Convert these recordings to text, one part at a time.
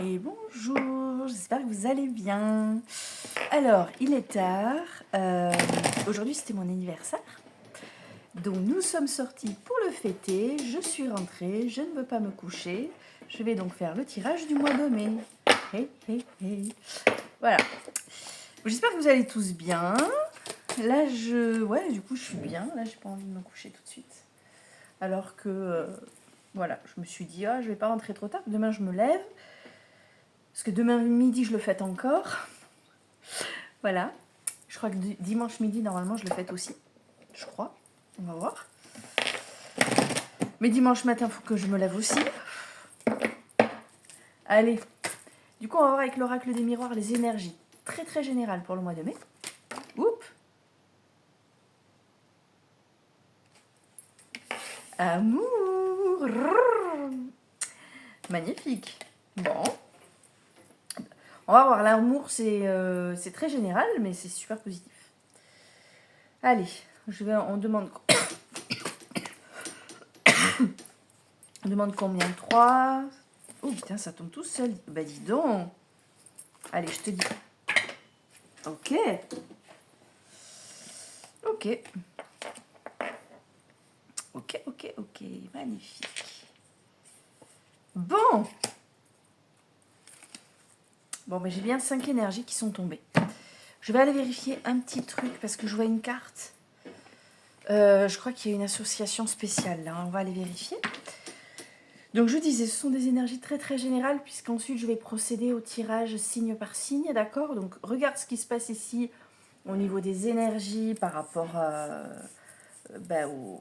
Et bonjour, j'espère que vous allez bien. Alors, il est tard. Aujourd'hui, c'était mon anniversaire. Donc, nous sommes sortis pour le fêter. Je suis rentrée, je ne veux pas me coucher. Je vais donc faire le tirage du mois de mai. Hey, hey, hey. Voilà. J'espère que vous allez tous bien. Là, ouais, du coup, je suis bien. Là, j'ai pas envie de me coucher tout de suite. Alors que, voilà, je me suis dit, ah, je vais pas rentrer trop tard. Demain, je me lève. Parce que demain midi, je le fête encore. Voilà. Je crois que dimanche midi, normalement, je le fête aussi. Je crois. On va voir. Mais dimanche matin, il faut que je me lève aussi. Allez. Du coup, on va voir avec l'oracle des miroirs les énergies très très générales pour le mois de mai. Oups. Amour. Magnifique. Bon. On va voir. L'amour, c'est très général, mais c'est super positif. Allez. On demande... On demande combien? 3. Oh putain, ça tombe tout seul. Bah dis donc. Allez, je te dis. Ok. Ok. Ok, ok, ok. Magnifique. Bon. Bon, mais j'ai bien 5 énergies qui sont tombées. Je vais aller vérifier un petit truc parce que je vois une carte. Je crois qu'il y a une association spéciale là. On va aller vérifier. Donc je disais, ce sont des énergies très très générales puisqu'ensuite je vais procéder au tirage signe par signe, d'accord? Donc regarde ce qui se passe ici au niveau des énergies par rapport au...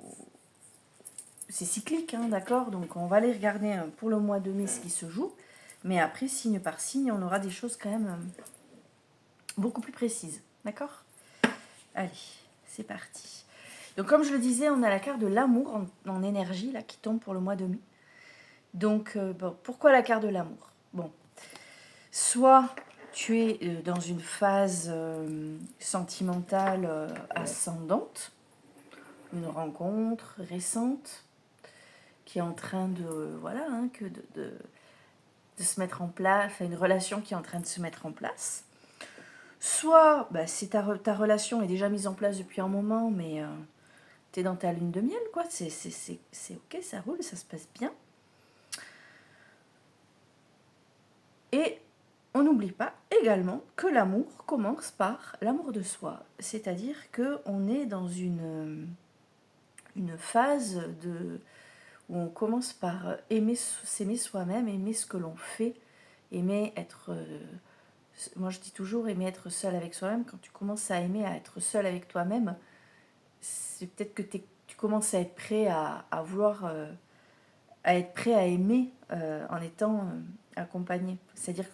C'est cyclique, hein, d'accord? Donc on va aller regarder pour le mois de mai ce qui se joue. Mais après, signe par signe, on aura des choses quand même beaucoup plus précises, d'accord? Allez, c'est parti. Donc comme je le disais, on a la carte de l'amour en énergie là qui tombe pour le mois de mai. Donc bon, pourquoi la carte de l'amour? Bon, soit tu es dans une phase sentimentale ascendante, une rencontre récente qui est en train de voilà de se mettre en place, enfin, une relation qui est en train de se mettre en place. Soit c'est ta relation est déjà mise en place depuis un moment, mais tu es dans ta lune de miel, quoi. C'est ok, ça roule, ça se passe bien. Et on n'oublie pas également que l'amour commence par l'amour de soi. C'est-à-dire qu'on est dans une phase où on commence par s'aimer soi-même, aimer ce que l'on fait, aimer être... moi je dis toujours aimer être seul avec soi-même. Quand tu commences à aimer à être seul avec toi-même, c'est peut-être que tu commences à être prêt à vouloir... à être prêt à aimer en étant accompagné. C'est-à-dire que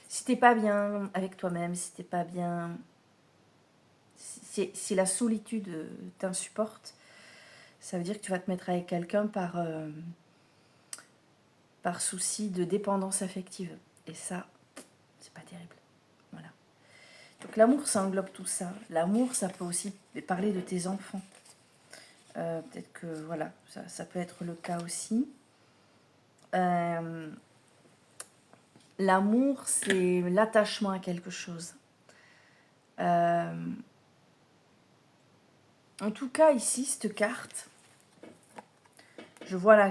si t'es pas bien avec toi-même, si t'es pas bien... Si la solitude t'insupporte, ça veut dire que tu vas te mettre avec quelqu'un par souci de dépendance affective. Et ça, c'est pas terrible. Voilà. Donc l'amour, ça englobe tout ça. L'amour, ça peut aussi parler de tes enfants. Peut-être que, voilà, ça peut être le cas aussi. L'amour, c'est l'attachement à quelque chose. En tout cas, ici, cette carte, je vois la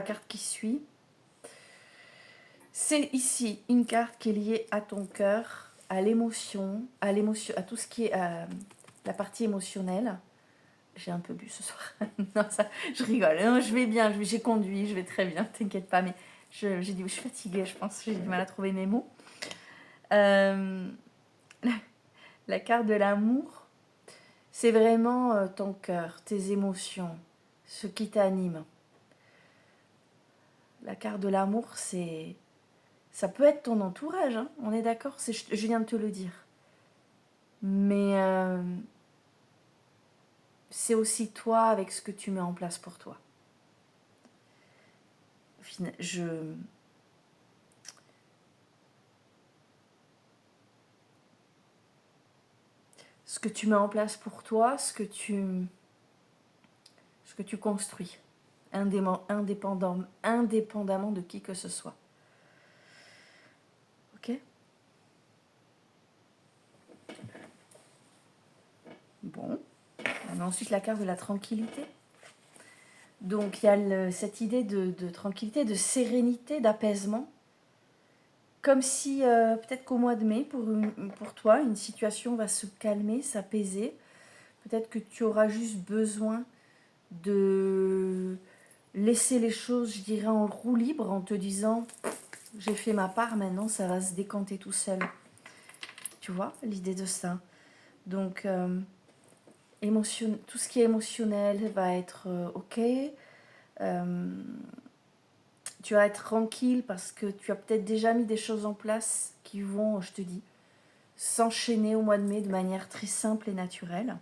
carte qui suit. C'est ici une carte qui est liée à ton cœur, à l'émotion, à tout ce qui est la partie émotionnelle. J'ai un peu bu ce soir. Non, ça, je rigole. Non, je vais bien, j'ai conduit, je vais très bien, t'inquiète pas. Mais je suis fatiguée, je pense. J'ai du mal à trouver mes mots. La carte de l'amour, c'est vraiment ton cœur, tes émotions, ce qui t'anime. La carte de l'amour, ça peut être ton entourage, hein, on est d'accord, je viens de te le dire. Mais c'est aussi toi avec ce que tu mets en place pour toi. Ce que tu mets en place pour toi, ce que tu construis, indépendamment de qui que ce soit. Ok? Bon. On a ensuite la carte de la tranquillité. Donc, il y a cette idée de tranquillité, de sérénité, d'apaisement. Comme si, peut-être qu'au mois de mai, pour toi, une situation va se calmer, s'apaiser. Peut-être que tu auras juste besoin de laisser les choses, je dirais, en roue libre, en te disant, j'ai fait ma part, maintenant ça va se décanter tout seul. Tu vois, l'idée de ça. Donc, tout ce qui est émotionnel va être ok. Tu vas être tranquille parce que tu as peut-être déjà mis des choses en place qui vont, je te dis, s'enchaîner au mois de mai de manière très simple et naturelle.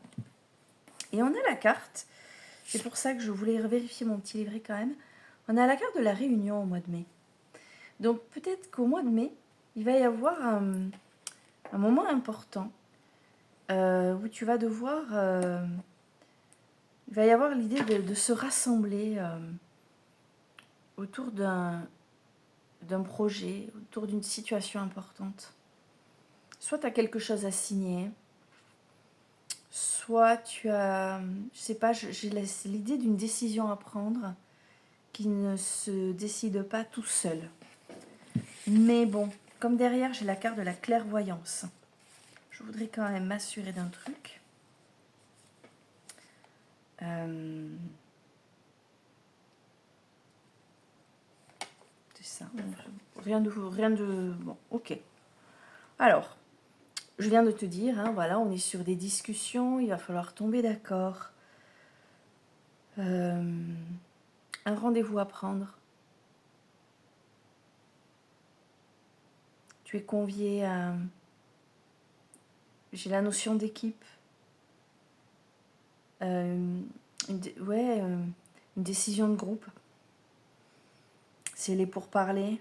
Et on a la carte, c'est pour ça que je voulais vérifier mon petit livret quand même. On a la carte de la réunion au mois de mai. Donc peut-être qu'au mois de mai, il va y avoir un moment important où tu vas devoir... il va y avoir l'idée de se rassembler autour d'un projet, autour d'une situation importante. Soit tu as quelque chose à signer, soit tu as, je sais pas, j'ai l'idée d'une décision à prendre qui ne se décide pas tout seul. Mais bon, comme derrière j'ai la carte de la clairvoyance, je voudrais quand même m'assurer d'un truc. C'est ça. Rien de... Bon, ok. Alors, je viens de te dire, hein, voilà, on est sur des discussions, il va falloir tomber d'accord. Un rendez-vous à prendre. Tu es convié à... J'ai la notion d'équipe. Une décision de groupe. C'est les pourparlers.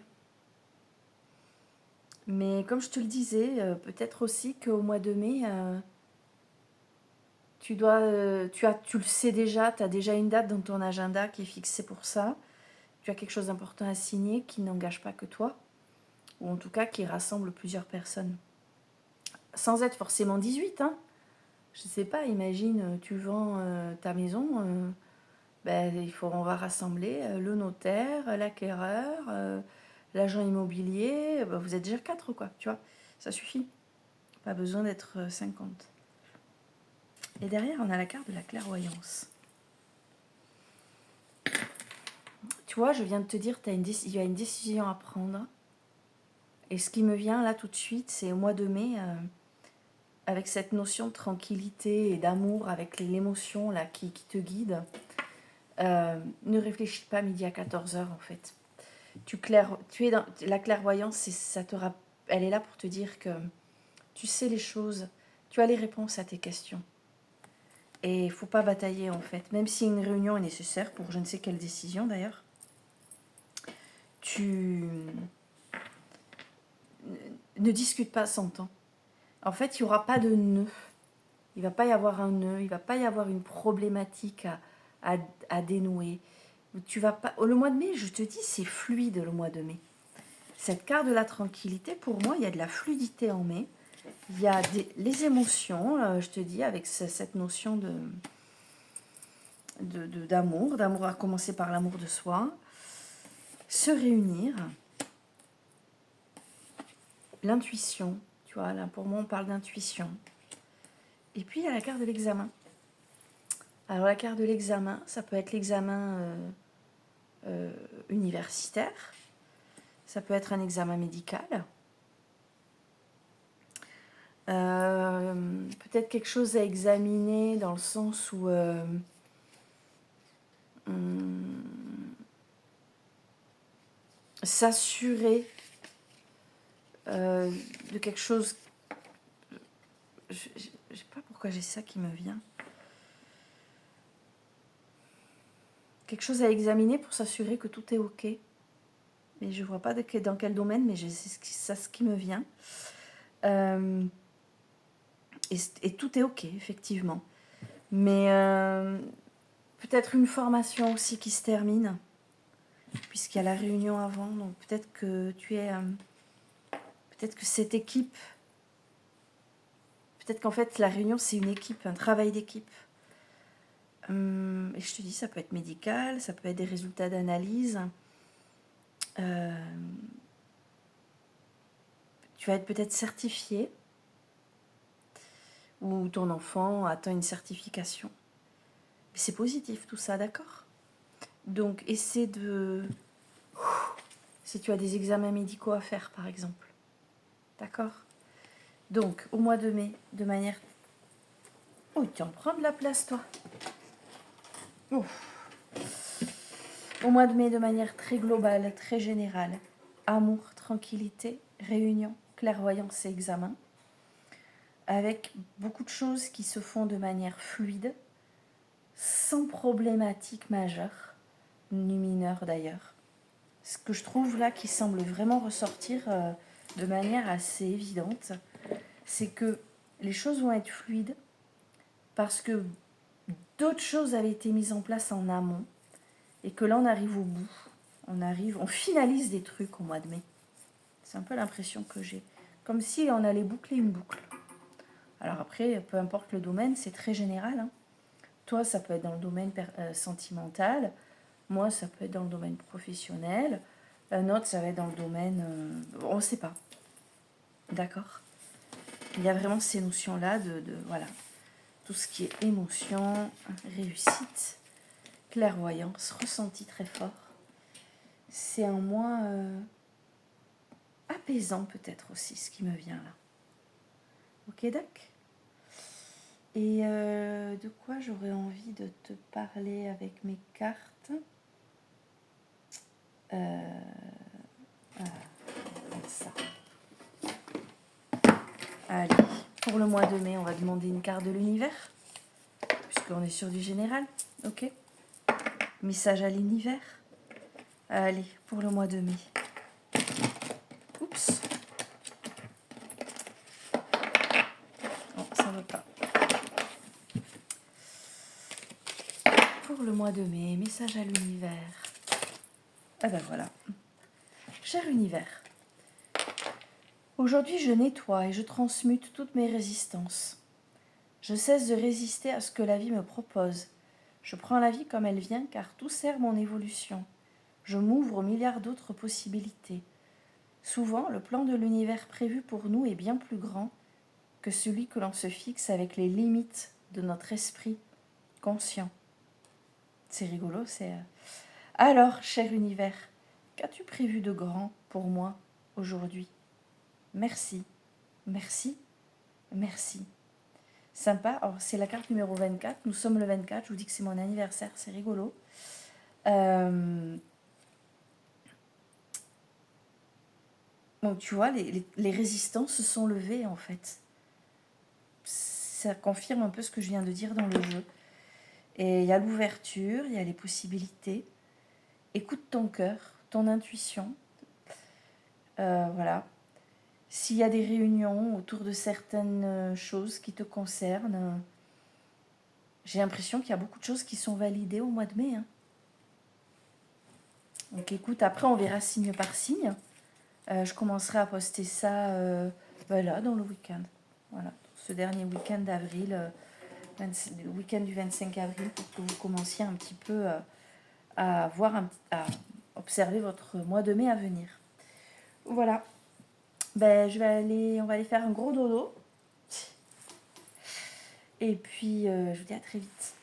Mais comme je te le disais, peut-être aussi qu'au mois de mai, tu le sais déjà, tu as déjà une date dans ton agenda qui est fixée pour ça. Tu as quelque chose d'important à signer qui n'engage pas que toi, ou en tout cas qui rassemble plusieurs personnes. Sans être forcément 18, hein. Je sais pas, imagine, tu vends ta maison, on va rassembler le notaire, l'acquéreur, l'agent immobilier, vous êtes déjà 4, quoi, tu vois, ça suffit. Pas besoin d'être 50. Et derrière, on a la carte de la clairvoyance. Tu vois, je viens de te dire, il y a une décision à prendre. Et ce qui me vient là tout de suite, c'est au mois de mai, avec cette notion de tranquillité et d'amour, avec l'émotion là qui te guide. Ne réfléchis pas midi à 14h en fait. Tu es dans la clairvoyance, elle est là pour te dire que tu sais les choses, tu as les réponses à tes questions. Et il ne faut pas batailler en fait, même si une réunion est nécessaire pour je ne sais quelle décision d'ailleurs. Tu ne discute pas sans temps. En fait, il n'y aura pas de nœud. Il ne va pas y avoir un nœud, il ne va pas y avoir une problématique à dénouer. Tu vas pas... Le mois de mai, je te dis, c'est fluide le mois de mai. Cette carte de la tranquillité, pour moi, il y a de la fluidité en mai. Il y a les émotions, je te dis, avec cette notion d'amour à commencer par l'amour de soi. Se réunir. L'intuition, tu vois, là pour moi on parle d'intuition. Et puis il y a la carte de l'examen. Alors la carte de l'examen, ça peut être l'examen universitaire, ça peut être un examen médical, peut-être quelque chose à examiner dans le sens où s'assurer de quelque chose. Je ne sais pas pourquoi j'ai ça qui me vient. Quelque chose à examiner pour s'assurer que tout est ok. Mais je ne vois pas dans quel domaine, mais c'est ce qui me vient. Et tout est ok, effectivement. Mais peut-être une formation aussi qui se termine, puisqu'il y a la réunion avant. Donc peut-être que tu es Peut-être que cette équipe, peut-être qu'en fait la réunion c'est une équipe, un travail d'équipe. Et je te dis, ça peut être médical, ça peut être des résultats d'analyse. Tu vas être peut-être certifié ou ton enfant attend une certification. Mais c'est positif tout ça, d'accord? Donc essaie de... Si tu as des examens médicaux à faire par exemple. D'accord? Donc au mois de mai, de manière... Oh, tu en prends de la place toi. Oh. Au mois de mai, de manière très globale, très générale. Amour, tranquillité, réunion, clairvoyance et examen. Avec beaucoup de choses qui se font de manière fluide, sans problématique majeure, ni mineure d'ailleurs. Ce que je trouve là qui semble vraiment ressortir de manière assez évidente, c'est que les choses vont être fluides parce que d'autres choses avaient été mises en place en amont et que là on arrive au bout, on finalise des trucs au mois de mai. C'est un peu l'impression que j'ai, comme si on allait boucler une boucle. Alors après, peu importe le domaine, c'est très général, hein. Toi, ça peut être dans le domaine sentimental. Moi, ça peut être dans le domaine professionnel. Un autre, ça va être dans le domaine... on ne sait pas. D'accord? Il y a vraiment ces notions-là voilà, tout ce qui est émotion, réussite, clairvoyance, ressenti très fort. C'est un mois apaisant peut-être aussi, ce qui me vient là. Ok, d'accord? Et de quoi j'aurais envie de te parler avec mes cartes? Ça. Allez, pour le mois de mai, on va demander une carte de l'univers, puisqu'on est sur du général. Ok? Message à l'univers. Allez, pour le mois de mai. Oups. Non, ça ne va pas. Pour le mois de mai, message à l'univers. Ah ben voilà. Cher univers, aujourd'hui je nettoie et je transmute toutes mes résistances. Je cesse de résister à ce que la vie me propose. Je prends la vie comme elle vient car tout sert mon évolution. Je m'ouvre aux milliards d'autres possibilités. Souvent, le plan de l'univers prévu pour nous est bien plus grand que celui que l'on se fixe avec les limites de notre esprit conscient. C'est rigolo, c'est... Alors, cher univers, qu'as-tu prévu de grand pour moi aujourd'hui? Merci, merci, merci. Sympa, alors c'est la carte numéro 24, nous sommes le 24, je vous dis que c'est mon anniversaire, c'est rigolo. Donc tu vois, les résistances se sont levées en fait. Ça confirme un peu ce que je viens de dire dans le jeu. Et il y a l'ouverture, il y a les possibilités. Écoute ton cœur, ton intuition. Voilà. S'il y a des réunions autour de certaines choses qui te concernent, j'ai l'impression qu'il y a beaucoup de choses qui sont validées au mois de mai. Hein. Donc écoute, après on verra signe par signe. Je commencerai à poster ça là, dans le week-end. Voilà, ce dernier week-end d'avril, le week-end du 25 avril, pour que vous commenciez un petit peu à observer votre mois de mai à venir. Voilà. Ben, on va aller faire un gros dodo. Et puis, je vous dis à très vite.